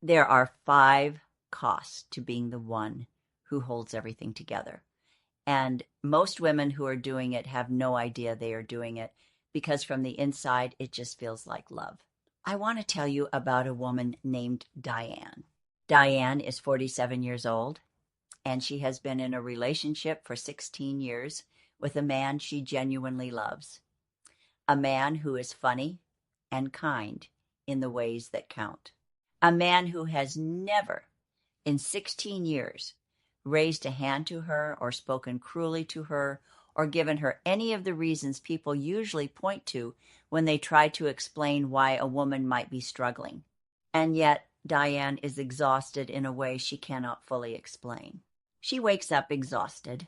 There are 5 costs to being the one who holds everything together. And most women who are doing it have no idea they are doing it because from the inside, it just feels like love. I want to tell you about a woman named Diane. Diane is 47 years old, and she has been in a relationship for 16 years with a man she genuinely loves. A man who is funny and kind in the ways that count. A man who has never, in 16 years, raised a hand to her or spoken cruelly to her or given her any of the reasons people usually point to when they try to explain why a woman might be struggling. And yet, Diane is exhausted in a way she cannot fully explain. She wakes up exhausted.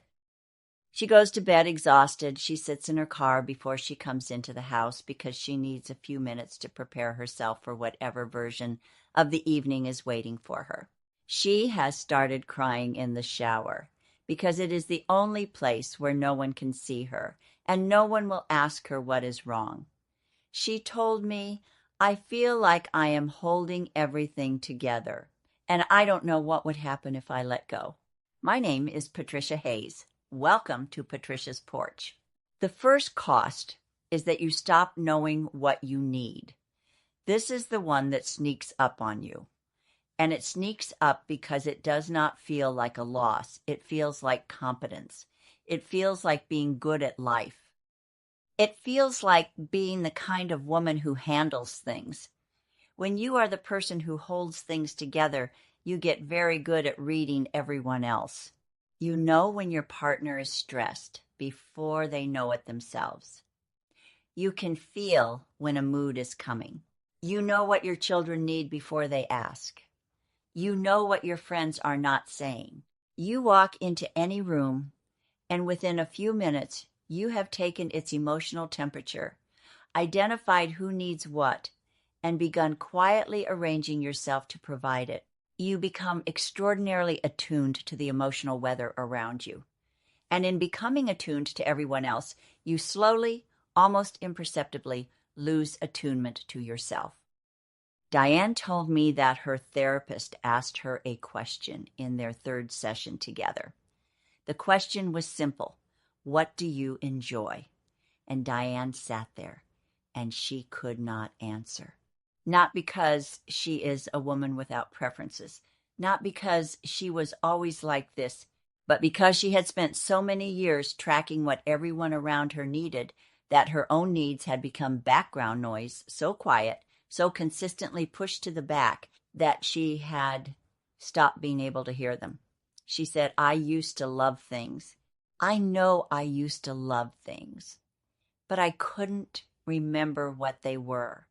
She goes to bed exhausted. She sits in her car before she comes into the house because she needs a few minutes to prepare herself for whatever version of the evening is waiting for her. She has started crying in the shower because it is the only place where no one can see her and no one will ask her what is wrong. She told me, "I feel like I am holding everything together, and I don't know what would happen if I let go." My name is Patricia Hayes. Welcome to Patricia's Porch. The first cost is that you stop knowing what you need. This is the one that sneaks up on you. And it sneaks up because it does not feel like a loss. It feels like competence. It feels like being good at life. It feels like being the kind of woman who handles things. When you are the person who holds things together, you get very good at reading everyone else. You know when your partner is stressed before they know it themselves. You can feel when a mood is coming. You know what your children need before they ask. You know what your friends are not saying. You walk into any room, and within a few minutes, you have taken its emotional temperature, identified who needs what, and begun quietly arranging yourself to provide it. You become extraordinarily attuned to the emotional weather around you. And in becoming attuned to everyone else, you slowly, almost imperceptibly, lose attunement to yourself. Diane told me that her therapist asked her a question in their 3rd session together. The question was simple. What do you enjoy? And Diane sat there, and she could not answer. Not because she is a woman without preferences, not because she was always like this, but because she had spent so many years tracking what everyone around her needed that her own needs had become background noise, so quiet, so consistently pushed to the back that she had stopped being able to hear them. She said, "I used to love things. I know I used to love things, but I couldn't remember what they were.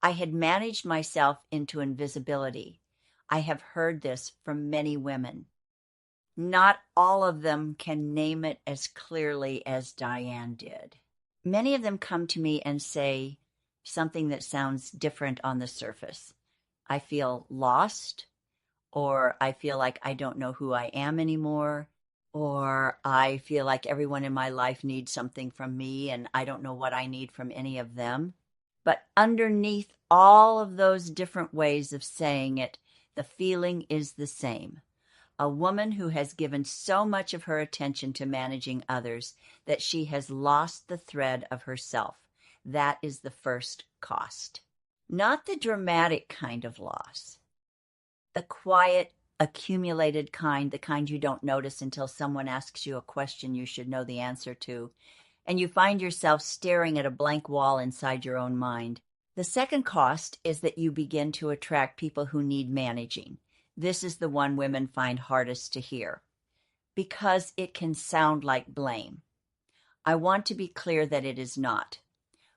I had managed myself into invisibility." I have heard this from many women. Not all of them can name it as clearly as Diane did. Many of them come to me and say something that sounds different on the surface. I feel lost, or I feel like I don't know who I am anymore, or I feel like everyone in my life needs something from me and I don't know what I need from any of them. But underneath all of those different ways of saying it, the feeling is the same. A woman who has given so much of her attention to managing others that she has lost the thread of herself. That is the first cost. Not the dramatic kind of loss. The quiet, accumulated kind, the kind you don't notice until someone asks you a question you should know the answer to, and you find yourself staring at a blank wall inside your own mind. The second cost is that you begin to attract people who need managing. This is the one women find hardest to hear because it can sound like blame. I want to be clear that it is not.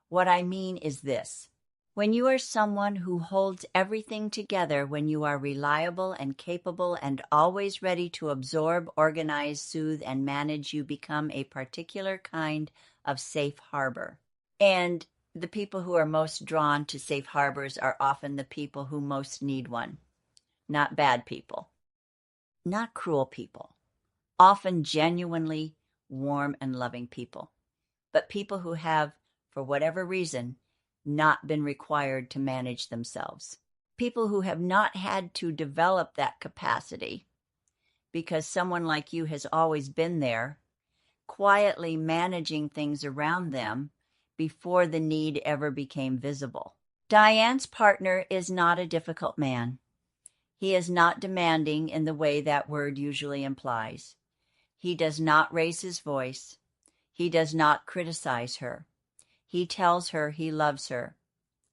What I mean is this. When you are someone who holds everything together, when you are reliable and capable and always ready to absorb, organize, soothe, and manage, you become a particular kind of safe harbor. And the people who are most drawn to safe harbors are often the people who most need one. Not bad people, not cruel people, often genuinely warm and loving people, but people who have, for whatever reason, not been required to manage themselves. People who have not had to develop that capacity because someone like you has always been there, quietly managing things around them before the need ever became visible. Diane's partner is not a difficult man. He is not demanding in the way that word usually implies. He does not raise his voice. He does not criticize her. He tells her he loves her,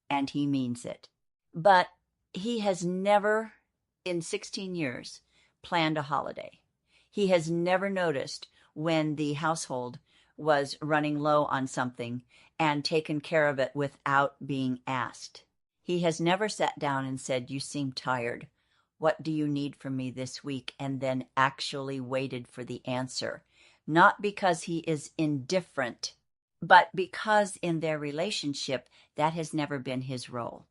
and he means it. But he has never, in 16 years, planned a holiday. He has never noticed when the household was running low on something and taken care of it without being asked. He has never sat down and said, "You seem tired. What do you need from me this week?" and then actually waited for the answer. Not because he is indifferent, but because in their relationship, that has never been his role.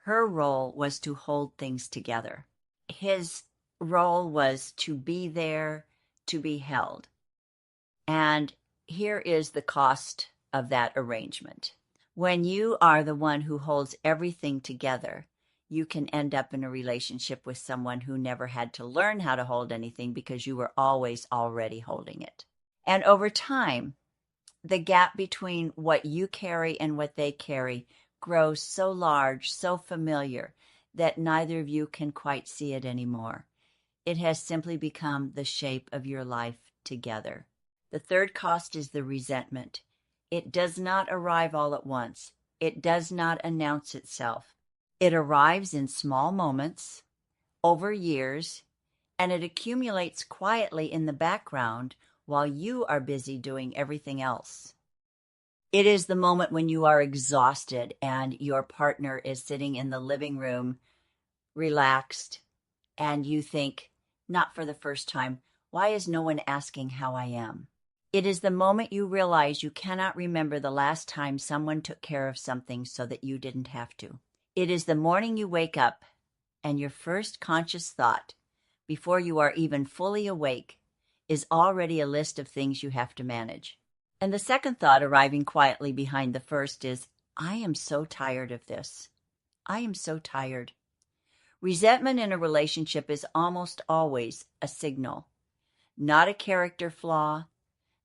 Her role was to hold things together. His role was to be there, to be held. And here is the cost of that arrangement. When you are the one who holds everything together, you can end up in a relationship with someone who never had to learn how to hold anything because you were always already holding it. And over time, the gap between what you carry and what they carry grows so large, so familiar, that neither of you can quite see it anymore. It has simply become the shape of your life together. The third cost is the resentment. It does not arrive all at once. It does not announce itself. It arrives in small moments, over years, and it accumulates quietly in the background while you are busy doing everything else. It is the moment when you are exhausted and your partner is sitting in the living room, relaxed, and you think, not for the first time, why is no one asking how I am? It is the moment you realize you cannot remember the last time someone took care of something so that you didn't have to. It is the morning you wake up and your first conscious thought, before you are even fully awake, is already a list of things you have to manage. And the second thought arriving quietly behind the first is, I am so tired of this. I am so tired. Resentment in a relationship is almost always a signal, not a character flaw,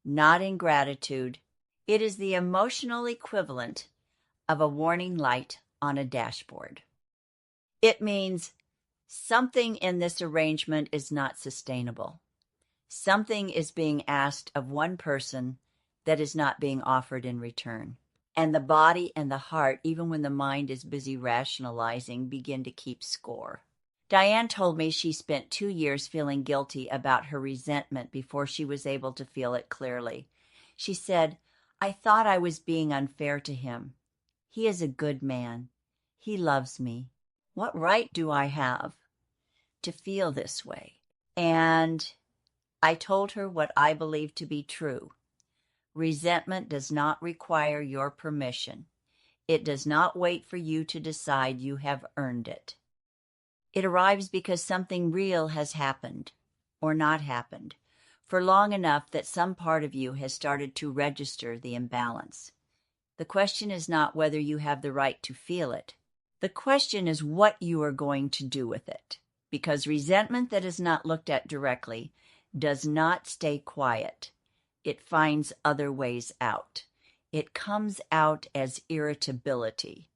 not ingratitude. It is the emotional equivalent of a warning light on a dashboard. It means something in this arrangement is not sustainable. Something is being asked of one person that is not being offered in return. And the body and the heart, even when the mind is busy rationalizing, begin to keep score. Diane told me she spent 2 years feeling guilty about her resentment before she was able to feel it clearly. She said, I thought I was being unfair to him. He is a good man. He loves me. What right do I have to feel this way? And I told her what I believe to be true. Resentment does not require your permission. It does not wait for you to decide you have earned it. It arrives because something real has happened, or not happened, for long enough that some part of you has started to register the imbalance. The question is not whether you have the right to feel it. The question is what you are going to do with it, because resentment that is not looked at directly does not stay quiet. It finds other ways out. It comes out as irritability,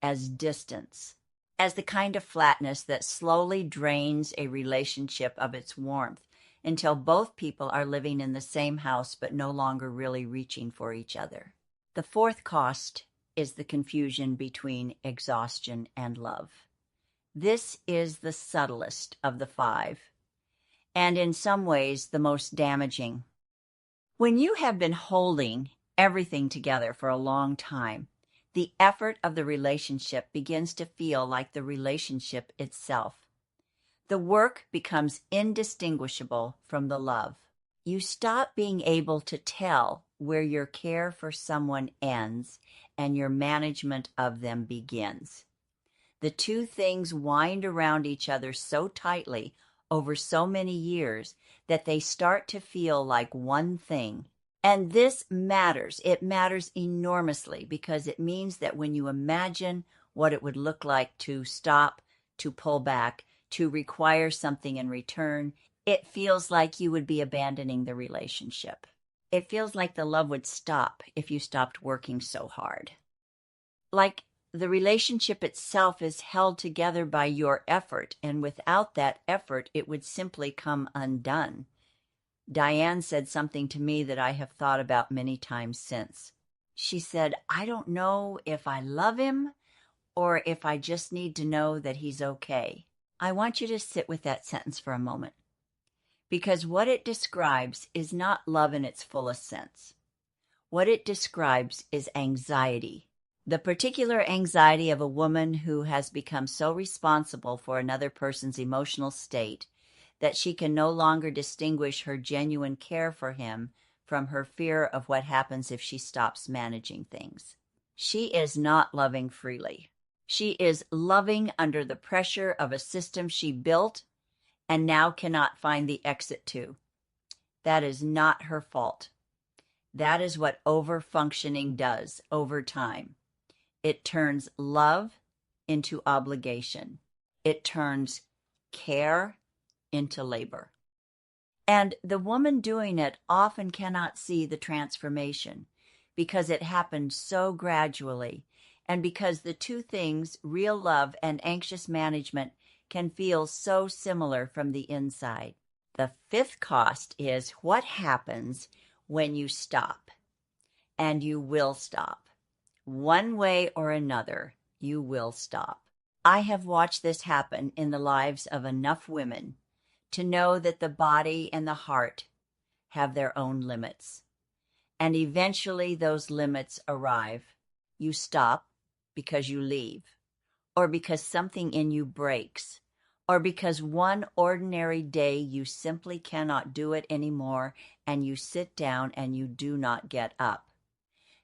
as distance, as the kind of flatness that slowly drains a relationship of its warmth until both people are living in the same house but no longer really reaching for each other. The fourth cost is the confusion between exhaustion and love. This is the subtlest of the 5, and in some ways the most damaging. When you have been holding everything together for a long time, the effort of the relationship begins to feel like the relationship itself. The work becomes indistinguishable from the love. You stop being able to tell where your care for someone ends and your management of them begins. The two things wind around each other so tightly over so many years that they start to feel like one thing. And this matters. It matters enormously because it means that when you imagine what it would look like to stop to pull back, to require something in return, it feels like you would be abandoning the relationship. It feels like the love would stop if you stopped working so hard. Like the relationship itself is held together by your effort, and without that effort, it would simply come undone. Diane said something to me that I have thought about many times since. She said, I don't know if I love him or if I just need to know that he's okay. I want you to sit with that sentence for a moment, because what it describes is not love in its fullest sense. What it describes is anxiety, the particular anxiety of a woman who has become so responsible for another person's emotional state that she can no longer distinguish her genuine care for him from her fear of what happens if she stops managing things. She is not loving freely. She is loving under the pressure of a system she built and now cannot find the exit to. That is not her fault. That is what overfunctioning does over time. It turns love into obligation. It turns care into labor. And the woman doing it often cannot see the transformation because it happened so gradually, and because the two things, real love and anxious management, can feel so similar from the inside. The fifth cost is what happens when you stop. And you will stop. One way or another, you will stop. I have watched this happen in the lives of enough women to know that the body and the heart have their own limits. And eventually those limits arrive. You stop because you leave, or because something in you breaks, or because one ordinary day you simply cannot do it anymore and you sit down and you do not get up.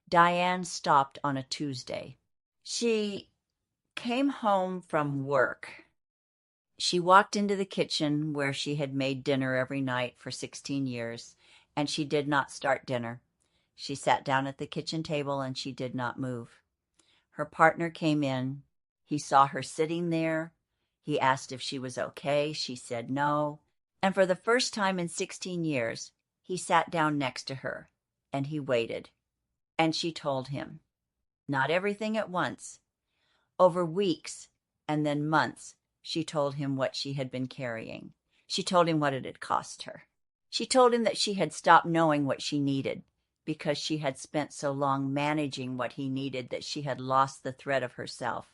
Diane stopped on a Tuesday. She came home from work. She walked into the kitchen where she had made dinner every night for 16 years, and she did not start dinner. She sat down at the kitchen table and she did not move. Her partner came in. He saw her sitting there. He asked if she was okay. She said no. And for the first time in 16 years, he sat down next to her and he waited. And she told him, not everything at once. Over weeks and then months, she told him what she had been carrying. She told him what it had cost her. She told him that she had stopped knowing what she needed because she had spent so long managing what he needed that she had lost the thread of herself.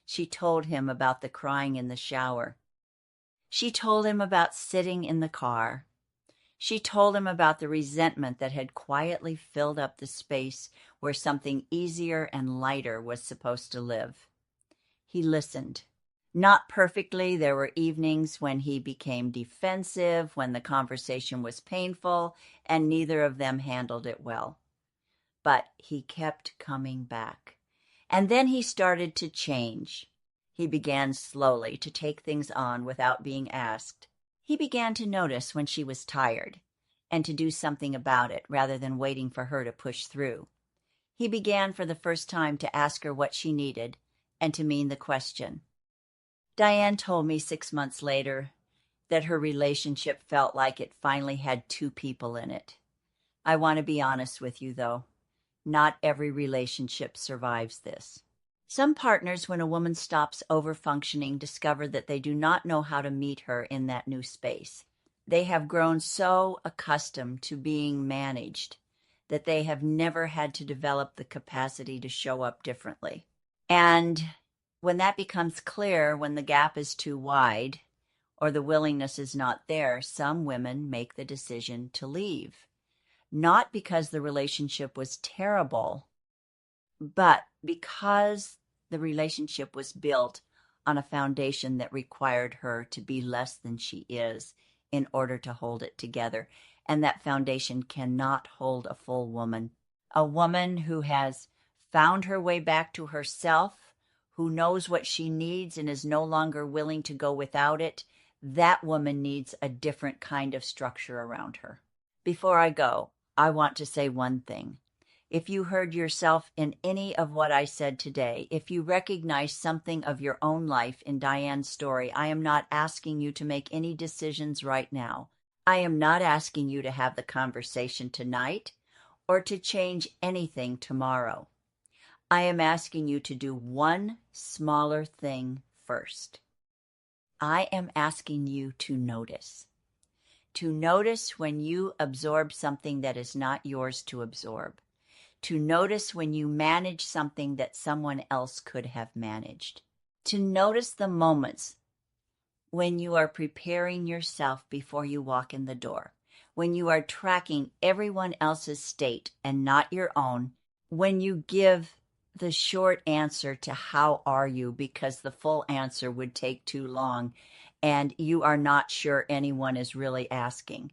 She told him about the crying in the shower. She told him about sitting in the car. She told him about the resentment that had quietly filled up the space where something easier and lighter was supposed to live. He listened. Not perfectly. There were evenings when he became defensive, when the conversation was painful, and neither of them handled it well. But he kept coming back. And then he started to change. He began slowly to take things on without being asked. He began to notice when she was tired and to do something about it rather than waiting for her to push through. He began for the first time to ask her what she needed and to mean the question. Diane told me 6 months later that her relationship felt like it finally had two people in it. I want to be honest with you, though. Not every relationship survives this. Some partners, when a woman stops overfunctioning, discover that they do not know how to meet her in that new space. They have grown so accustomed to being managed that they have never had to develop the capacity to show up differently. And when that becomes clear, when the gap is too wide or the willingness is not there, some women make the decision to leave. Not because the relationship was terrible, but because the relationship was built on a foundation that required her to be less than she is in order to hold it together. And that foundation cannot hold a full woman. A woman who has found her way back to herself, who knows what she needs and is no longer willing to go without it, that woman needs a different kind of structure around her. Before I go, I want to say one thing. If you heard yourself in any of what I said today, if you recognize something of your own life in Diane's story, I am not asking you to make any decisions right now. I am not asking you to have the conversation tonight or to change anything tomorrow. I am asking you to do one smaller thing first. I am asking you to notice. To notice when you absorb something that is not yours to absorb. To notice when you manage something that someone else could have managed. To notice the moments when you are preparing yourself before you walk in the door, when you are tracking everyone else's state and not your own, when you give the short answer to how are you because the full answer would take too long and you are not sure anyone is really asking.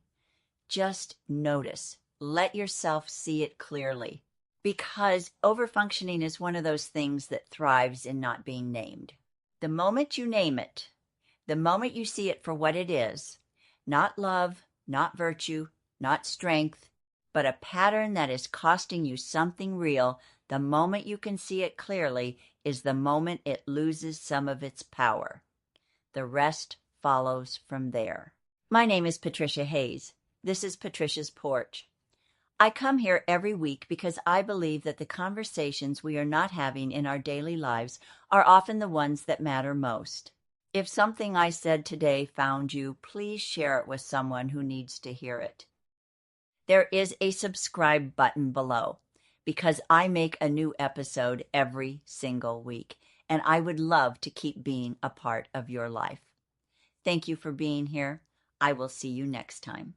Just notice. Let yourself see it clearly. Because overfunctioning is one of those things that thrives in not being named. The moment you name it, the moment you see it for what it is, not love, not virtue, not strength, but a pattern that is costing you something real, the moment you can see it clearly is the moment it loses some of its power. The rest follows from there. My name is Patricia Hayes. This is Patricia's Porch. I come here every week because I believe that the conversations we are not having in our daily lives are often the ones that matter most. If something I said today found you, please share it with someone who needs to hear it. There is a subscribe button below because I make a new episode every single week, and I would love to keep being a part of your life. Thank you for being here. I will see you next time.